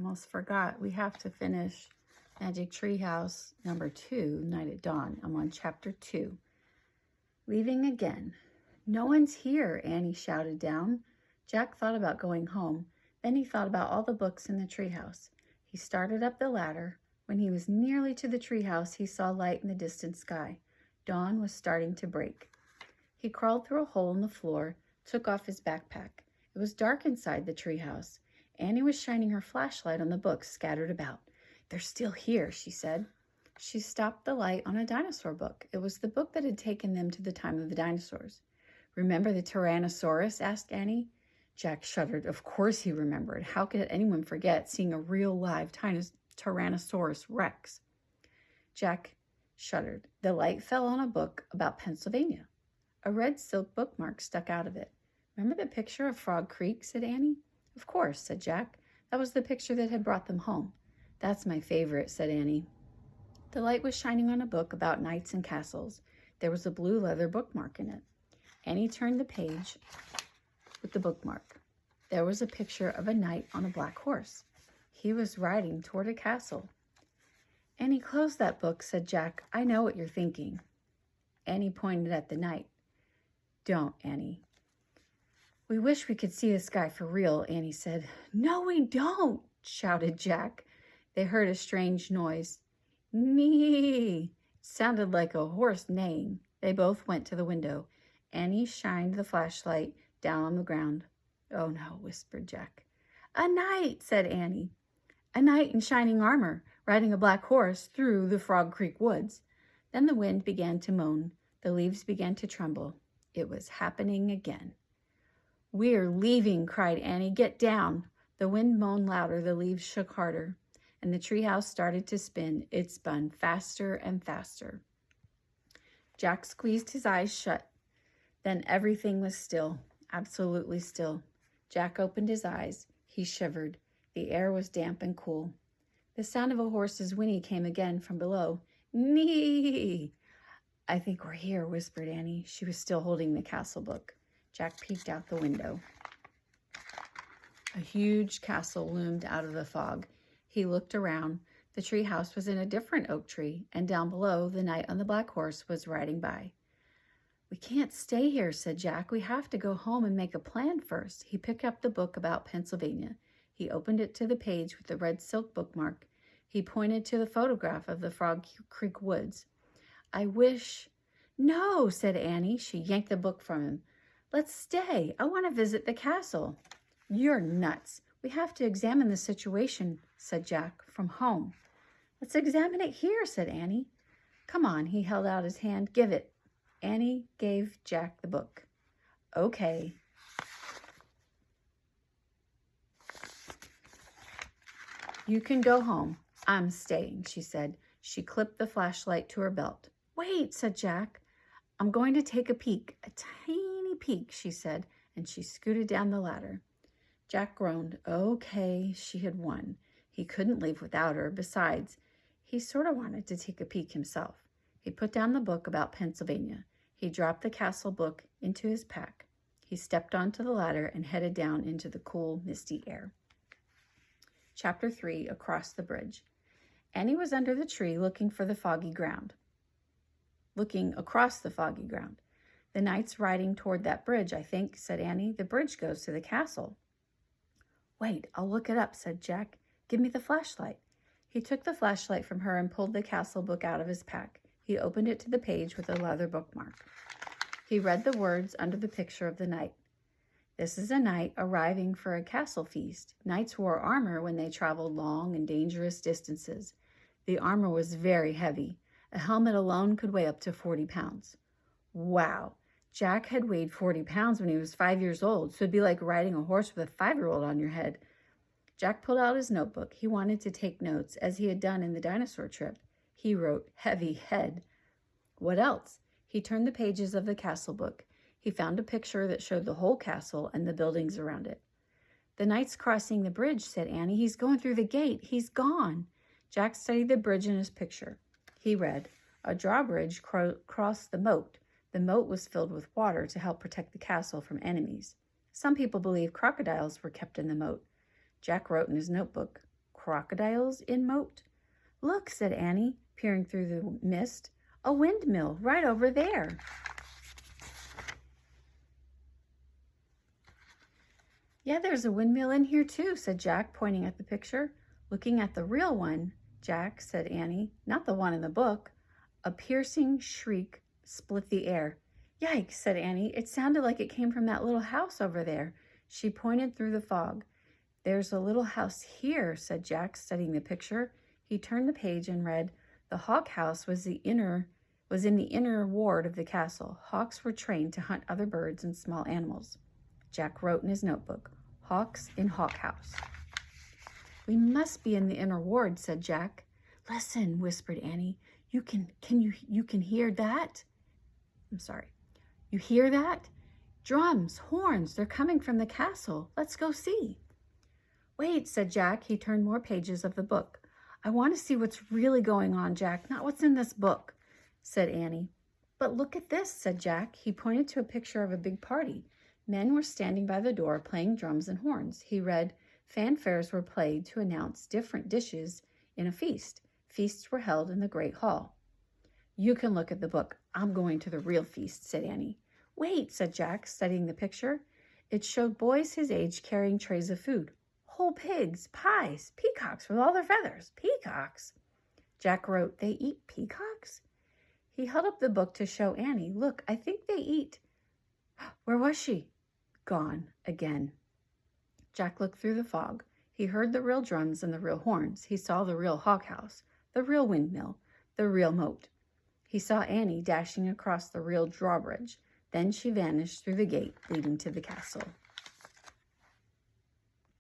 almost forgot. We have to finish Magic Tree House number 2, Night at Dawn. I'm on chapter 2. Leaving again. No one's here, Annie shouted down. Jack thought about going home. Then he thought about all the books in the treehouse. He started up the ladder. When he was nearly to the treehouse, he saw light in the distant sky. Dawn was starting to break. He crawled through a hole in the floor, took off his backpack. It was dark inside the treehouse. Annie was shining her flashlight on the books scattered about. They're still here, she said. She stopped the light on a dinosaur book. It was the book that had taken them to the time of the dinosaurs. Remember the Tyrannosaurus? Asked Annie. Jack shuddered. Of course he remembered. How could anyone forget seeing a real live Tyrannosaurus Rex? Jack shuddered. The light fell on a book about Pennsylvania. A red silk bookmark stuck out of it. Remember the picture of Frog Creek? Said Annie. Of course, said Jack. That was the picture that had brought them home. That's my favorite, said Annie. The light was shining on a book about knights and castles. There was a blue leather bookmark in it. Annie turned the page with the bookmark. There was a picture of a knight on a black horse. He was riding toward a castle. Annie, close that book, said Jack. I know what you're thinking. Annie pointed at the knight. Don't, Annie. We wish we could see this guy for real, Annie said. No, we don't, shouted Jack. They heard a strange noise. Nee! It sounded like a horse neighing. They both went to the window. Annie shined the flashlight down on the ground. Oh no, whispered Jack. A knight, said Annie. A knight in shining armor, riding a black horse through the Frog Creek woods. Then the wind began to moan. The leaves began to tremble. It was happening again. We're leaving, cried Annie. Get down. The wind moaned louder, the leaves shook harder, and the treehouse started to spin. It spun faster and faster. Jack squeezed his eyes shut. Then everything was still, absolutely still. Jack opened his eyes. He shivered. The air was damp and cool. The sound of a horse's whinny came again from below. Nee! I think we're here, whispered Annie. She was still holding the castle book. Jack peeked out the window. A huge castle loomed out of the fog. He looked around. The tree house was in a different oak tree, and down below, the knight on the black horse was riding by. We can't stay here, said Jack. We have to go home and make a plan first. He picked up the book about Pennsylvania. He opened it to the page with the red silk bookmark. He pointed to the photograph of the Frog Creek woods. I wish... No, said Annie. She yanked the book from him. Let's stay. I want to visit the castle. You're nuts. We have to examine the situation, said Jack, from home. Let's examine it here, said Annie. Come on, he held out his hand. Give it. Annie gave Jack the book. Okay. You can go home. I'm staying, she said. She clipped the flashlight to her belt. Wait, said Jack. I'm going to take a peek. A tiny peek, she said, and she scooted down the ladder. Jack groaned. Okay, she had won. He couldn't leave without her. Besides, he sort of wanted to take a peek himself. He put down the book about Pennsylvania. He dropped the castle book into his pack. He stepped onto the ladder and headed down into the cool, misty air. Chapter 3, Across the Bridge. Annie was under the tree looking across the foggy ground. The knight's riding toward that bridge, I think, said Annie. The bridge goes to the castle. Wait, I'll look it up, said Jack. Give me the flashlight. He took the flashlight from her and pulled the castle book out of his pack. He opened it to the page with a leather bookmark. He read the words under the picture of the knight. This is a knight arriving for a castle feast. Knights wore armor when they traveled long and dangerous distances. The armor was very heavy. A helmet alone could weigh up to 40 pounds. Wow! Jack had weighed 40 pounds when he was 5 years old, so it'd be like riding a horse with a 5-year-old on your head. Jack pulled out his notebook. He wanted to take notes, as he had done in the dinosaur trip. He wrote, heavy head. What else? He turned the pages of the castle book. He found a picture that showed the whole castle and the buildings around it. The knight's crossing the bridge, said Annie. He's going through the gate. He's gone. Jack studied the bridge in his picture. He read, a drawbridge crossed the moat. The moat was filled with water to help protect the castle from enemies. Some people believe crocodiles were kept in the moat. Jack wrote in his notebook, Crocodiles in moat? Look, said Annie, peering through the mist. A windmill right over there. Yeah, there's a windmill in here too, said Jack, pointing at the picture. Looking at the real one, Jack, said Annie, not the one in the book. A piercing shriek split the air. Yikes, said Annie. It sounded like it came from that little house over there. She pointed through the fog. There's a little house here, said Jack, studying the picture. He turned the page and read, The hawk house was in the inner ward of the castle. Hawks were trained to hunt other birds and small animals. Jack wrote in his notebook, Hawks in hawk house. We must be in the inner ward, said Jack. Listen, whispered Annie. You can hear that? I'm sorry. You hear that? Drums, horns, they're coming from the castle. Let's go see. Wait, said Jack. He turned more pages of the book. I want to see what's really going on, Jack, not what's in this book, said Annie. But look at this, said Jack. He pointed to a picture of a big party. Men were standing by the door playing drums and horns. He read, Fanfares were played to announce different dishes in a feast. Feasts were held in the great hall. You can look at the book. I'm going to the real feast, said Annie. Wait, said Jack, studying the picture. It showed boys his age carrying trays of food. Whole pigs, pies, peacocks with all their feathers. Peacocks. Jack wrote, They eat peacocks? He held up the book to show Annie. Look, I think they eat. Where was she? Gone again. Jack looked through the fog. He heard the real drums and the real horns. He saw the real hawk house, the real windmill, the real moat. He saw Annie dashing across the real drawbridge. Then she vanished through the gate leading to the castle.